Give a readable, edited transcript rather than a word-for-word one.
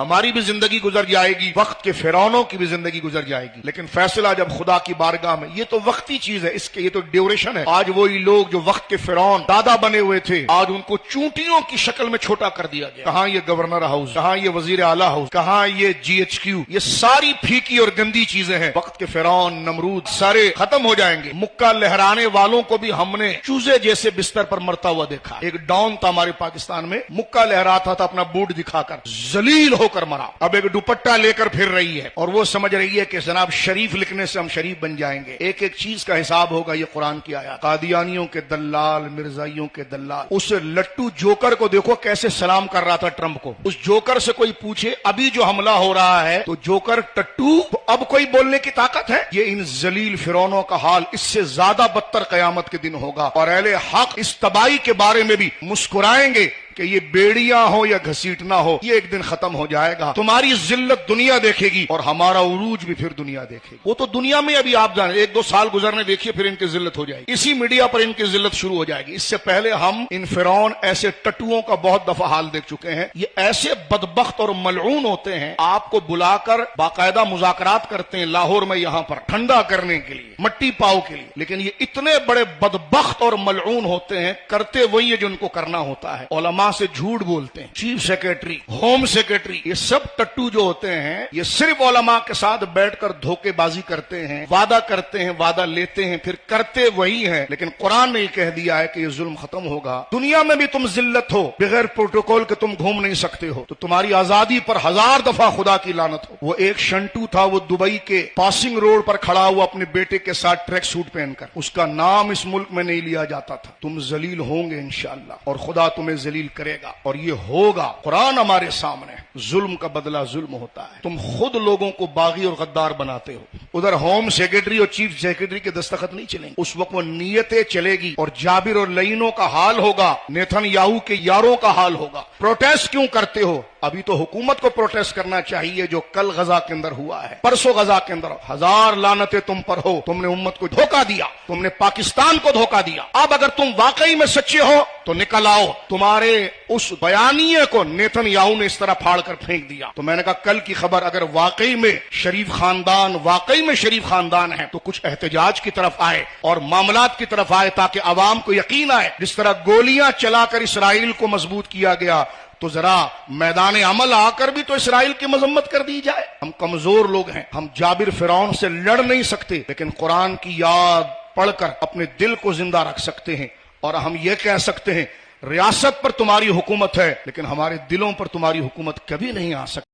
ہماری بھی زندگی گزر جائے گی، وقت کے فرعونوں کی بھی زندگی گزر جائے گی، لیکن فیصلہ جب خدا کی بارگاہ میں، یہ تو وقتی چیز ہے، اس کے یہ تو ڈیوریشن ہے۔ آج وہی لوگ جو وقت کے فرعون دادا بنے ہوئے تھے، آج ان کو چونٹیوں کی شکل میں چھوٹا کر دیا گیا۔ کہاں یہ گورنر ہاؤس، کہاں یہ وزیر اعلیٰ ہاؤس، کہاں یہ GHQ، یہ ساری پھیکی اور گندی چیزیں ہیں۔ وقت کے فرعون، نمرود سارے ختم ہو جائیں گے۔ مکہ لہرانے والوں کو بھی ہم نے چوزے جیسے بستر پر مرتا ہوا دیکھا۔ ایک ڈان تھا ہمارے پاکستان میں، مکہ لہراتا تھا اپنا بوٹ دکھا کر، ذلیل ہو کر مرا۔ اب ایک دوپٹہ لے کر پھر رہی ہے اور وہ سمجھ رہی ہے کہ جناب شریف لکھنے سے ہم شریف بن جائیں گے۔ ایک ایک چیز کا حساب ہوگا، یہ قرآن کی آیات۔ قادیانیوں کے دلال، مرزائیوں کے دلال۔ اس لٹو جوکر کو دیکھو کیسے سلام کر رہا تھا ٹرمپ کو۔ اس جوکر سے کوئی پوچھے ابھی جو حملہ ہو رہا ہے تو جوکر ٹٹو، تو اب کوئی بولنے کی طاقت ہے؟ یہ ان ذلیل فرعونوں کا حال اس سے زیادہ بدتر قیامت کے دن ہوگا، اور اہل حق اس تباہی کے بارے میں بھی مسکرائیں گے کہ یہ بیڑیاں ہو یا گھسیٹنا ہو، یہ ایک دن ختم ہو جائے گا۔ تمہاری ذلت دنیا دیکھے گی اور ہمارا عروج بھی پھر دنیا دیکھے گی۔ وہ تو دنیا میں ابھی آپ جانیں، ایک دو سال گزرنے دیکھیے، پھر ان کی ذلت ہو جائے گی، اسی میڈیا پر ان کی ذلت شروع ہو جائے گی۔ اس سے پہلے ہم ان فرعون ایسے ٹٹوؤں کا بہت دفعہ حال دیکھ چکے ہیں۔ یہ ایسے بدبخت اور ملعون ہوتے ہیں، آپ کو بلا کر باقاعدہ مذاکرات کرتے ہیں لاہور میں، یہاں پر ٹھنڈا کرنے کے لیے، مٹی پاؤ کے لیے، لیکن یہ اتنے بڑے بدبخت اور ملعون ہوتے ہیں، کرتے وہی ہے جو ان کو کرنا ہوتا ہے۔ علماء سے جھوٹ بولتے ہیں، چیف سیکریٹری، ہوم سیکریٹری، یہ سب ٹٹو جو ہوتے ہیں، یہ صرف علماء کے ساتھ بیٹھ کر دھوکے بازی کرتے ہیں، وعدہ کرتے ہیں، وعدہ لیتے ہیں، پھر کرتے وہی ہیں۔ لیکن قرآن نے یہ کہہ دیا ہے کہ یہ ظلم ختم ہوگا۔ دنیا میں بھی تم ذلت ہو، بغیر پروٹوکول کے تم گھوم نہیں سکتے ہو، تو تمہاری آزادی پر 1000 دفعہ خدا کی لعنت ہو۔ وہ ایک شنٹو تھا، وہ دبئی کے پاسنگ روڈ پر کھڑا ہوا اپنے بیٹے کے ساتھ ٹریک سوٹ پہن کر، اس کا نام اس ملک میں نہیں لیا جاتا تھا۔ تم ذلیل ہوں گے انشاءاللہ، اور خدا تمہیں ذلیل کرے گا، اور یہ ہوگا۔ قرآن ہمارے سامنے، ظلم کا بدلہ ظلم ہوتا ہے۔ تم خود لوگوں کو باغی اور غدار بناتے ہو۔ ادھر ہوم سیکریٹری اور چیف سیکریٹری کے دستخط نہیں چلیں گے، اس وقت وہ نیتیں چلے گی، اور جابر اور لعینوں کا حال ہوگا، نیتن یاہو کے یاروں کا حال ہوگا۔ پروٹیسٹ کیوں کرتے ہو؟ ابھی تو حکومت کو پروٹیسٹ کرنا چاہیے، جو کل غزہ کے اندر ہوا ہے، پرسوں غزہ کے اندر۔ 1000 لعنتیں تم پر ہو، تم نے امت کو دھوکہ دیا، تم نے پاکستان کو دھوکہ دیا۔ اب اگر تم واقعی میں سچے ہو تو نکل آؤ۔ تمہارے اس بیانیے کو نیتن یاہو نے اس طرح پھاڑ کر پھینک دیا۔ تو میں نے کہا کل کی خبر، اگر واقعی میں شریف خاندان ہے تو کچھ احتجاج کی طرف آئے اور معاملات کی طرف آئے، تاکہ عوام کو یقین آئے۔ جس طرح گولیاں چلا کر اسرائیل کو مضبوط کیا گیا، تو ذرا میدان عمل آ کر بھی تو اسرائیل کی مذمت کر دی جائے۔ ہم کمزور لوگ ہیں، ہم جابر فرعون سے لڑ نہیں سکتے، لیکن قرآن کی یاد پڑھ کر اپنے دل کو زندہ رکھ سکتے ہیں، اور ہم یہ کہہ سکتے ہیں ریاست پر تمہاری حکومت ہے، لیکن ہمارے دلوں پر تمہاری حکومت کبھی نہیں آ سکتی۔